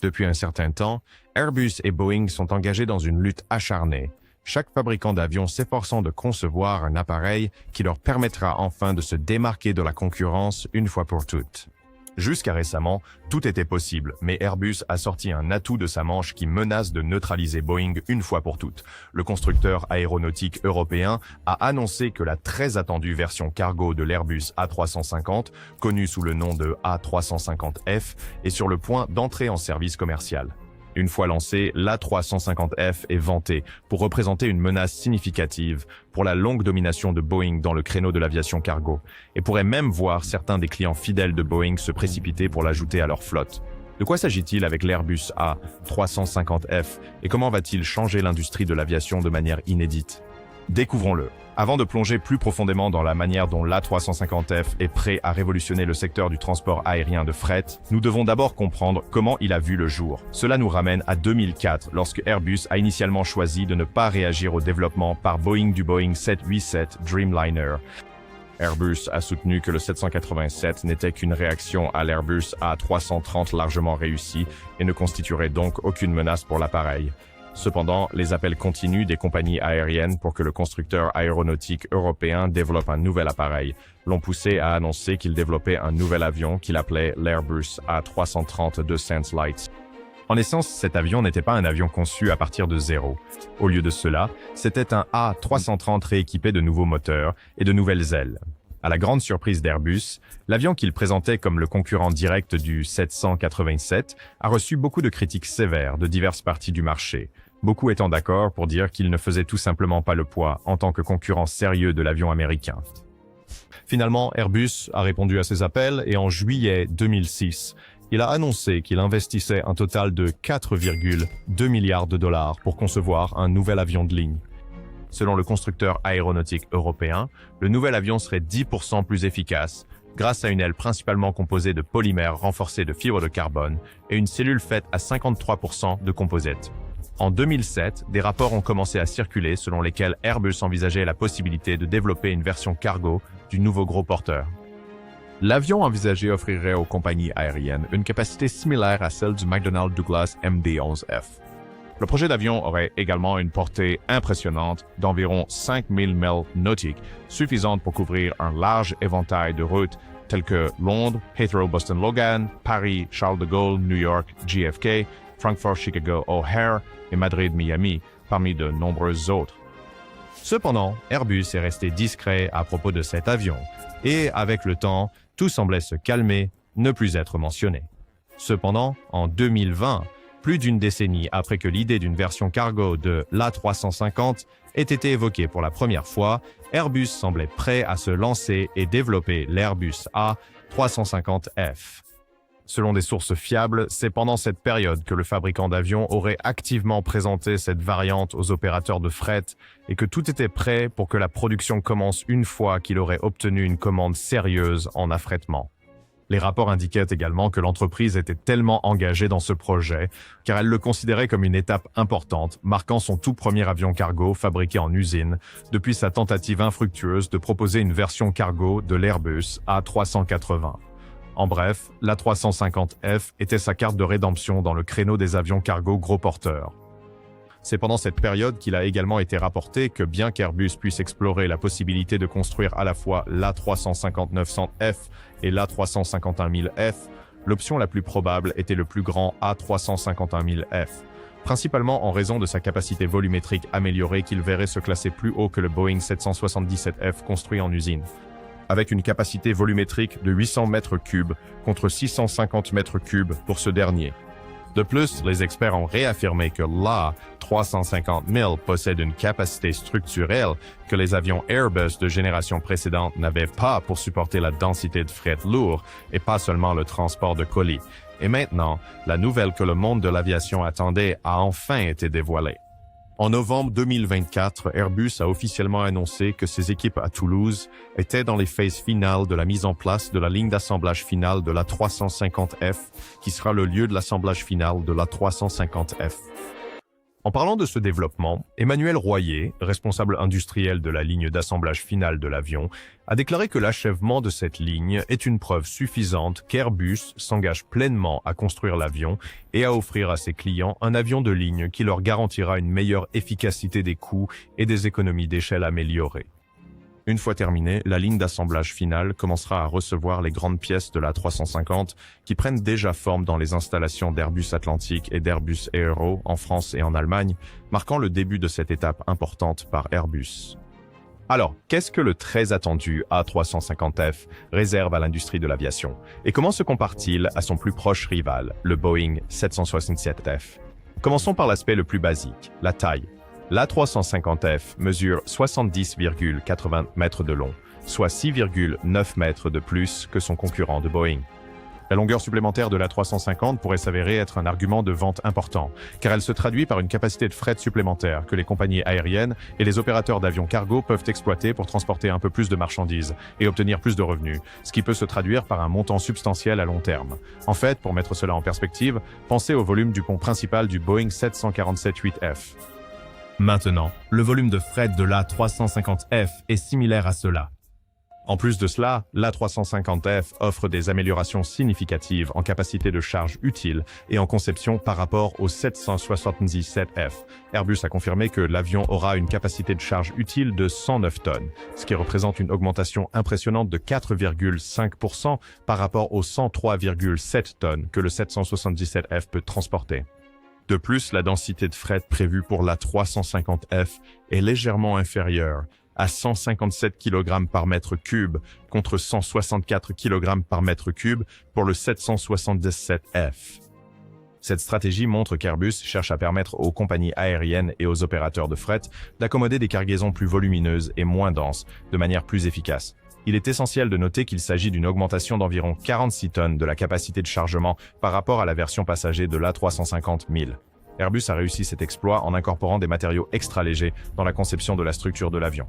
Depuis un certain temps, Airbus et Boeing sont engagés dans une lutte acharnée, chaque fabricant d'avions s'efforçant de concevoir un appareil qui leur permettra enfin de se démarquer de la concurrence une fois pour toutes. Jusqu'à récemment, tout était possible, mais Airbus a sorti un atout de sa manche qui menace de neutraliser Boeing une fois pour toutes. Le constructeur aéronautique européen a annoncé que la très attendue version cargo de l'Airbus A350, connue sous le nom de A350F, est sur le point d'entrer en service commercial. Une fois lancé, l'A350F est vanté pour représenter une menace significative pour la longue domination de Boeing dans le créneau de l'aviation cargo et pourrait même voir certains des clients fidèles de Boeing se précipiter pour l'ajouter à leur flotte. De quoi s'agit-il avec l'Airbus A350F et comment va-t-il changer l'industrie de l'aviation de manière inédite? Découvrons-le. Avant de plonger plus profondément dans la manière dont l'A350F est prêt à révolutionner le secteur du transport aérien de fret, nous devons d'abord comprendre comment il a vu le jour. Cela nous ramène à 2004, lorsque Airbus a initialement choisi de ne pas réagir au développement par Boeing du Boeing 787 Dreamliner. Airbus a soutenu que le 787 n'était qu'une réaction à l'Airbus A330 largement réussi et ne constituerait donc aucune menace pour l'appareil. Cependant, les appels continus des compagnies aériennes pour que le constructeur aéronautique européen développe un nouvel appareil l'ont poussé à annoncer qu'il développait un nouvel avion qu'il appelait l'Airbus A330 de Sense-Light. En essence, cet avion n'était pas un avion conçu à partir de zéro. Au lieu de cela, c'était un A330 rééquipé de nouveaux moteurs et de nouvelles ailes. À la grande surprise d'Airbus, l'avion qu'il présentait comme le concurrent direct du 787 a reçu beaucoup de critiques sévères de diverses parties du marché, beaucoup étant d'accord pour dire qu'il ne faisait tout simplement pas le poids en tant que concurrent sérieux de l'avion américain. Finalement, Airbus a répondu à ces appels et en juillet 2006, il a annoncé qu'il investissait un total de 4,2 milliards de dollars pour concevoir un nouvel avion de ligne. Selon le constructeur aéronautique européen, le nouvel avion serait 10% plus efficace grâce à une aile principalement composée de polymères renforcés de fibres de carbone et une cellule faite à 53% de composite. En 2007, des rapports ont commencé à circuler selon lesquels Airbus envisageait la possibilité de développer une version cargo du nouveau gros porteur. L'avion envisagé offrirait aux compagnies aériennes une capacité similaire à celle du McDonnell Douglas MD-11F. Le projet d'avion aurait également une portée impressionnante d'environ 5000 milles nautiques, suffisante pour couvrir un large éventail de routes telles que Londres, Heathrow-Boston-Logan, Paris, Charles de Gaulle, New York, JFK, Francfort-Chicago O'Hare et Madrid-Miami, parmi de nombreuses autres. Cependant, Airbus est resté discret à propos de cet avion, et avec le temps, tout semblait se calmer, ne plus être mentionné. Cependant, en 2020, plus d'une décennie après que l'idée d'une version cargo de l'A350 ait été évoquée pour la première fois, Airbus semblait prêt à se lancer et développer l'Airbus A350F. Selon des sources fiables, c'est pendant cette période que le fabricant d'avions aurait activement présenté cette variante aux opérateurs de fret et que tout était prêt pour que la production commence une fois qu'il aurait obtenu une commande sérieuse en affrètement. Les rapports indiquaient également que l'entreprise était tellement engagée dans ce projet, car elle le considérait comme une étape importante, marquant son tout premier avion cargo fabriqué en usine, depuis sa tentative infructueuse de proposer une version cargo de l'Airbus A380. En bref, l'A350F était sa carte de rédemption dans le créneau des avions cargo gros porteurs. C'est pendant cette période qu'il a également été rapporté que bien qu'Airbus puisse explorer la possibilité de construire à la fois l'A350-900F et l'A351 F, l'option la plus probable était le plus grand A351 F, principalement en raison de sa capacité volumétrique améliorée qu'il verrait se classer plus haut que le Boeing 777F construit en usine, avec une capacité volumétrique de 800 mètres cubes contre 650 mètres cubes pour ce dernier. De plus, les experts ont réaffirmé que l'A350 possède une capacité structurelle que les avions Airbus de génération précédente n'avaient pas pour supporter la densité de fret lourd et pas seulement le transport de colis. Et maintenant, la nouvelle que le monde de l'aviation attendait a enfin été dévoilée. En novembre 2024, Airbus a officiellement annoncé que ses équipes à Toulouse étaient dans les phases finales de la mise en place de la ligne d'assemblage finale de l'A350F, qui sera le lieu de l'assemblage final de l'A350F. En parlant de ce développement, Emmanuel Royer, responsable industriel de la ligne d'assemblage finale de l'avion, a déclaré que l'achèvement de cette ligne est une preuve suffisante qu'Airbus s'engage pleinement à construire l'avion et à offrir à ses clients un avion de ligne qui leur garantira une meilleure efficacité des coûts et des économies d'échelle améliorées. Une fois terminée, la ligne d'assemblage finale commencera à recevoir les grandes pièces de l'A350 qui prennent déjà forme dans les installations d'Airbus Atlantique et d'Airbus Aero en France et en Allemagne, marquant le début de cette étape importante par Airbus. Alors, qu'est-ce que le très attendu A350F réserve à l'industrie de l'aviation? Et comment se compare-t-il à son plus proche rival, le Boeing 767F? Commençons par l'aspect le plus basique, la taille. L'A350F mesure 70,80 mètres de long, soit 6,9 mètres de plus que son concurrent de Boeing. La longueur supplémentaire de l'A350 pourrait s'avérer être un argument de vente important, car elle se traduit par une capacité de fret supplémentaire que les compagnies aériennes et les opérateurs d'avions cargo peuvent exploiter pour transporter un peu plus de marchandises et obtenir plus de revenus, ce qui peut se traduire par un montant substantiel à long terme. En fait, pour mettre cela en perspective, pensez au volume du pont principal du Boeing 747-8F. Maintenant, le volume de fret de l'A350F est similaire à cela. En plus de cela, l'A350F offre des améliorations significatives en capacité de charge utile et en conception par rapport au 777F. Airbus a confirmé que l'avion aura une capacité de charge utile de 109 tonnes, ce qui représente une augmentation impressionnante de 4,5% par rapport aux 103,7 tonnes que le 777F peut transporter. De plus, la densité de fret prévue pour l'A350F est légèrement inférieure, à 157 kg par mètre cube contre 164 kg par mètre cube pour le 777F. Cette stratégie montre qu'Airbus cherche à permettre aux compagnies aériennes et aux opérateurs de fret d'accommoder des cargaisons plus volumineuses et moins denses, de manière plus efficace. Il est essentiel de noter qu'il s'agit d'une augmentation d'environ 46 tonnes de la capacité de chargement par rapport à la version passager de l'A350-1000. Airbus a réussi cet exploit en incorporant des matériaux extra légers dans la conception de la structure de l'avion.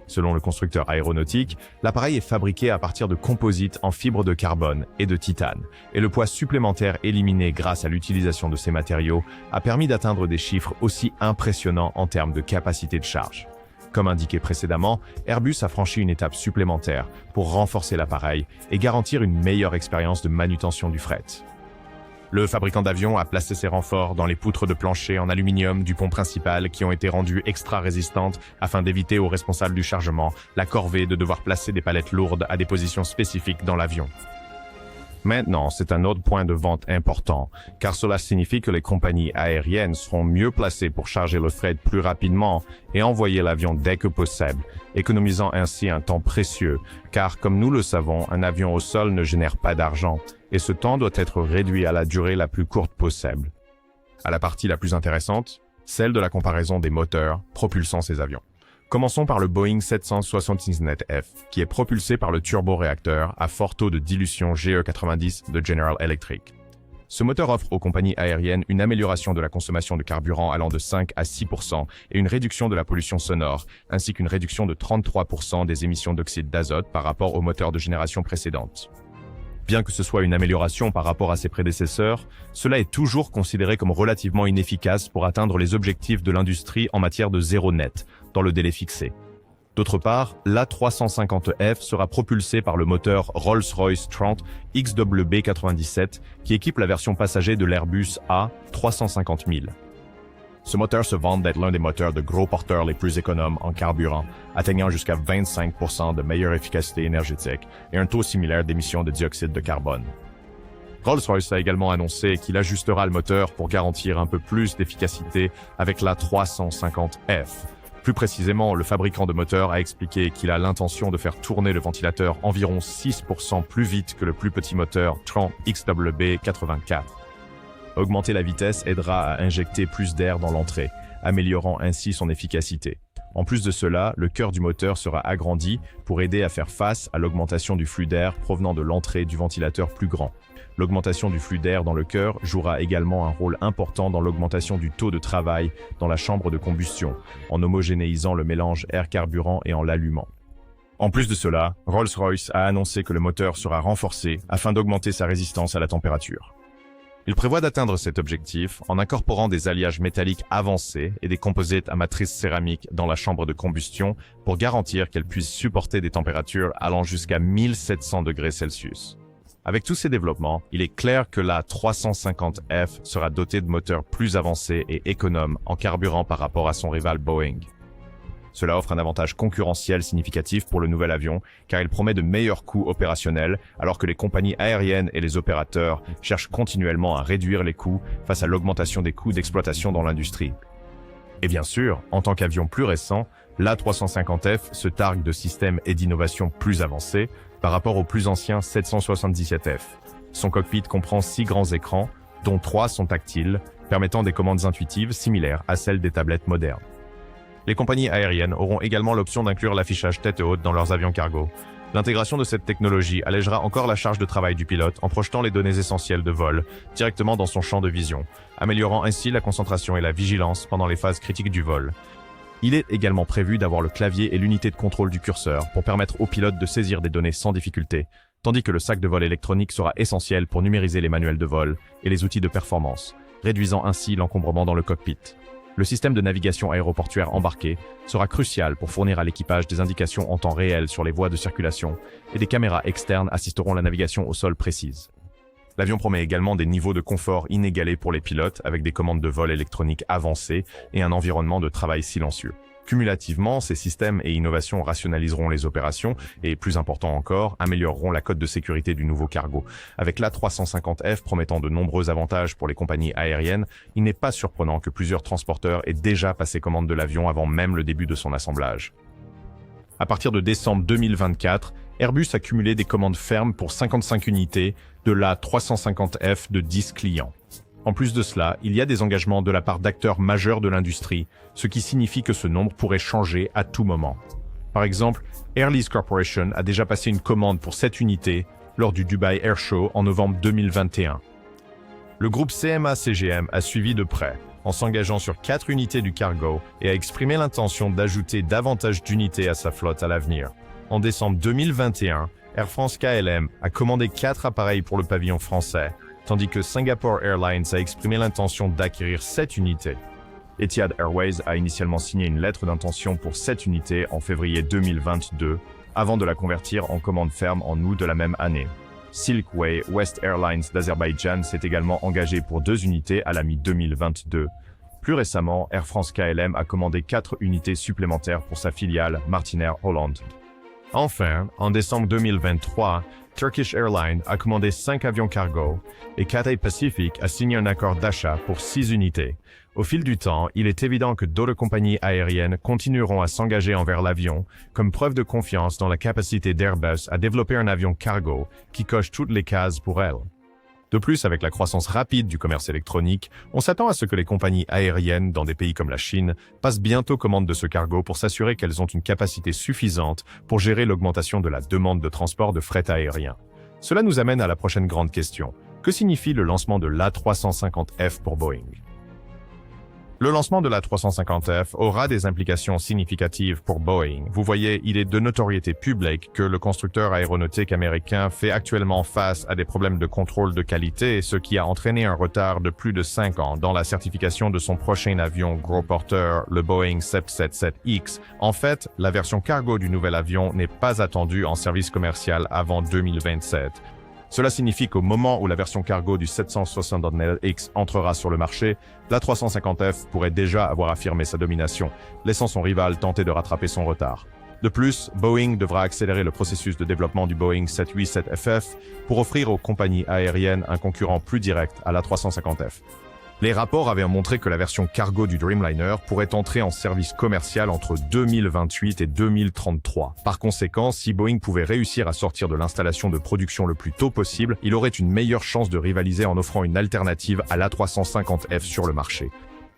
Selon le constructeur aéronautique, l'appareil est fabriqué à partir de composites en fibre de carbone et de titane, et le poids supplémentaire éliminé grâce à l'utilisation de ces matériaux a permis d'atteindre des chiffres aussi impressionnants en termes de capacité de charge. Comme indiqué précédemment, Airbus a franchi une étape supplémentaire pour renforcer l'appareil et garantir une meilleure expérience de manutention du fret. Le fabricant d'avions a placé ses renforts dans les poutres de plancher en aluminium du pont principal qui ont été rendues extra résistantes afin d'éviter aux responsables du chargement la corvée de devoir placer des palettes lourdes à des positions spécifiques dans l'avion. Maintenant, c'est un autre point de vente important, car cela signifie que les compagnies aériennes seront mieux placées pour charger le fret plus rapidement et envoyer l'avion dès que possible, économisant ainsi un temps précieux, car comme nous le savons, un avion au sol ne génère pas d'argent, et ce temps doit être réduit à la durée la plus courte possible. À la partie la plus intéressante, celle de la comparaison des moteurs propulsant ces avions. Commençons par le Boeing 767F, qui est propulsé par le turboréacteur à fort taux de dilution GE90 de General Electric. Ce moteur offre aux compagnies aériennes une amélioration de la consommation de carburant allant de 5 à 6% et une réduction de la pollution sonore, ainsi qu'une réduction de 33% des émissions d'oxyde d'azote par rapport aux moteurs de génération précédente. Bien que ce soit une amélioration par rapport à ses prédécesseurs, cela est toujours considéré comme relativement inefficace pour atteindre les objectifs de l'industrie en matière de zéro net, dans le délai fixé. D'autre part, l'A350F sera propulsé par le moteur Rolls-Royce Trent XWB97 qui équipe la version passager de l'Airbus A350-1000. Ce moteur se vante d'être l'un des moteurs de gros porteurs les plus économes en carburant, atteignant jusqu'à 25% de meilleure efficacité énergétique et un taux similaire d'émissions de dioxyde de carbone. Rolls-Royce a également annoncé qu'il ajustera le moteur pour garantir un peu plus d'efficacité avec la 350F. Plus précisément, le fabricant de moteurs a expliqué qu'il a l'intention de faire tourner le ventilateur environ 6% plus vite que le plus petit moteur Trent XWB84. Augmenter la vitesse aidera à injecter plus d'air dans l'entrée, améliorant ainsi son efficacité. En plus de cela, le cœur du moteur sera agrandi pour aider à faire face à l'augmentation du flux d'air provenant de l'entrée du ventilateur plus grand. L'augmentation du flux d'air dans le cœur jouera également un rôle important dans l'augmentation du taux de travail dans la chambre de combustion, en homogénéisant le mélange air-carburant et en l'allumant. En plus de cela, Rolls-Royce a annoncé que le moteur sera renforcé afin d'augmenter sa résistance à la température. Il prévoit d'atteindre cet objectif en incorporant des alliages métalliques avancés et des composites à matrice céramique dans la chambre de combustion pour garantir qu'elle puisse supporter des températures allant jusqu'à 1700 degrés Celsius. Avec tous ces développements, il est clair que la 350F sera dotée de moteurs plus avancés et économes en carburant par rapport à son rival Boeing. Cela offre un avantage concurrentiel significatif pour le nouvel avion, car il promet de meilleurs coûts opérationnels, alors que les compagnies aériennes et les opérateurs cherchent continuellement à réduire les coûts face à l'augmentation des coûts d'exploitation dans l'industrie. Et bien sûr, en tant qu'avion plus récent, l'A350F se targue de systèmes et d'innovations plus avancés par rapport au plus ancien 777F. Son cockpit comprend 6 grands écrans, dont 3 sont tactiles, permettant des commandes intuitives similaires à celles des tablettes modernes. Les compagnies aériennes auront également l'option d'inclure l'affichage tête haute dans leurs avions cargo. L'intégration de cette technologie allégera encore la charge de travail du pilote en projetant les données essentielles de vol directement dans son champ de vision, améliorant ainsi la concentration et la vigilance pendant les phases critiques du vol. Il est également prévu d'avoir le clavier et l'unité de contrôle du curseur pour permettre au pilote de saisir des données sans difficulté, tandis que le sac de vol électronique sera essentiel pour numériser les manuels de vol et les outils de performance, réduisant ainsi l'encombrement dans le cockpit. Le système de navigation aéroportuaire embarqué sera crucial pour fournir à l'équipage des indications en temps réel sur les voies de circulation et des caméras externes assisteront la navigation au sol précise. L'avion promet également des niveaux de confort inégalés pour les pilotes avec des commandes de vol électroniques avancées et un environnement de travail silencieux. Cumulativement, ces systèmes et innovations rationaliseront les opérations et, plus important encore, amélioreront la cote de sécurité du nouveau cargo. Avec l'A350F promettant de nombreux avantages pour les compagnies aériennes, il n'est pas surprenant que plusieurs transporteurs aient déjà passé commande de l'avion avant même le début de son assemblage. À partir de décembre 2024, Airbus a cumulé des commandes fermes pour 55 unités de l'A350F de 10 clients. En plus de cela, il y a des engagements de la part d'acteurs majeurs de l'industrie, ce qui signifie que ce nombre pourrait changer à tout moment. Par exemple, Air Lease Corporation a déjà passé une commande pour 7 unités lors du Dubai Air Show en novembre 2021. Le groupe CMA-CGM a suivi de près, en s'engageant sur 4 unités du cargo et a exprimé l'intention d'ajouter davantage d'unités à sa flotte à l'avenir. En décembre 2021, Air France KLM a commandé 4 appareils pour le pavillon français, tandis que Singapore Airlines a exprimé l'intention d'acquérir 7 unités. Etihad Airways a initialement signé une lettre d'intention pour 7 unités en février 2022, avant de la convertir en commande ferme en août de la même année. Silkway West Airlines d'Azerbaïdjan s'est également engagé pour 2 unités à la mi-2022. Plus récemment, Air France KLM a commandé 4 unités supplémentaires pour sa filiale Martinair Holland. Enfin, en décembre 2023, Turkish Airlines a commandé 5 avions cargo et Cathay Pacific a signé un accord d'achat pour 6 unités. Au fil du temps, il est évident que d'autres compagnies aériennes continueront à s'engager envers l'avion comme preuve de confiance dans la capacité d'Airbus à développer un avion cargo qui coche toutes les cases pour elles. De plus, avec la croissance rapide du commerce électronique, on s'attend à ce que les compagnies aériennes dans des pays comme la Chine passent bientôt commande de ce cargo pour s'assurer qu'elles ont une capacité suffisante pour gérer l'augmentation de la demande de transport de fret aérien. Cela nous amène à la prochaine grande question. Que signifie le lancement de l'A350F pour Boeing ? Le lancement de l'A350F aura des implications significatives pour Boeing. Vous voyez, il est de notoriété publique que le constructeur aéronautique américain fait actuellement face à des problèmes de contrôle de qualité, ce qui a entraîné un retard de plus de 5 ans dans la certification de son prochain avion gros porteur, le Boeing 777X. En fait, la version cargo du nouvel avion n'est pas attendue en service commercial avant 2027. Cela signifie qu'au moment où la version cargo du 777X entrera sur le marché, l'A350F pourrait déjà avoir affirmé sa domination, laissant son rival tenter de rattraper son retard. De plus, Boeing devra accélérer le processus de développement du Boeing 787FF pour offrir aux compagnies aériennes un concurrent plus direct à l'A350F. Les rapports avaient montré que la version cargo du Dreamliner pourrait entrer en service commercial entre 2028 et 2033. Par conséquent, si Boeing pouvait réussir à sortir de l'installation de production le plus tôt possible, il aurait une meilleure chance de rivaliser en offrant une alternative à l'A350F sur le marché.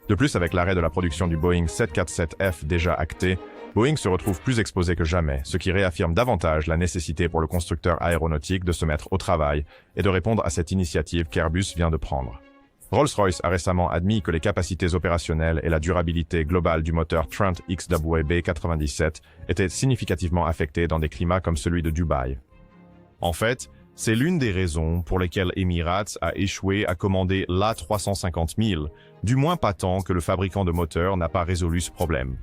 De plus, avec l'arrêt de la production du Boeing 747F déjà acté, Boeing se retrouve plus exposé que jamais, ce qui réaffirme davantage la nécessité pour le constructeur aéronautique de se mettre au travail et de répondre à cette initiative qu'Airbus vient de prendre. Rolls-Royce a récemment admis que les capacités opérationnelles et la durabilité globale du moteur Trent XWB-97 étaient significativement affectées dans des climats comme celui de Dubaï. En fait, C'est l'une des raisons pour lesquelles Emirates a échoué à commander l'A350 000, du moins pas tant que le fabricant de moteurs n'a pas résolu ce problème.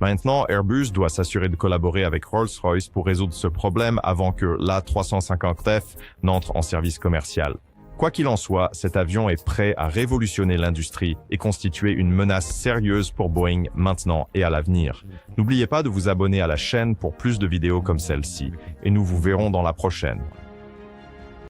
Maintenant, Airbus doit s'assurer de collaborer avec Rolls-Royce pour résoudre ce problème avant que l'A350F n'entre en service commercial. Quoi qu'il en soit, cet avion est prêt à révolutionner l'industrie et constituer une menace sérieuse pour Boeing maintenant et à l'avenir. N'oubliez pas de vous abonner à la chaîne pour plus de vidéos comme celle-ci, et nous vous verrons dans la prochaine.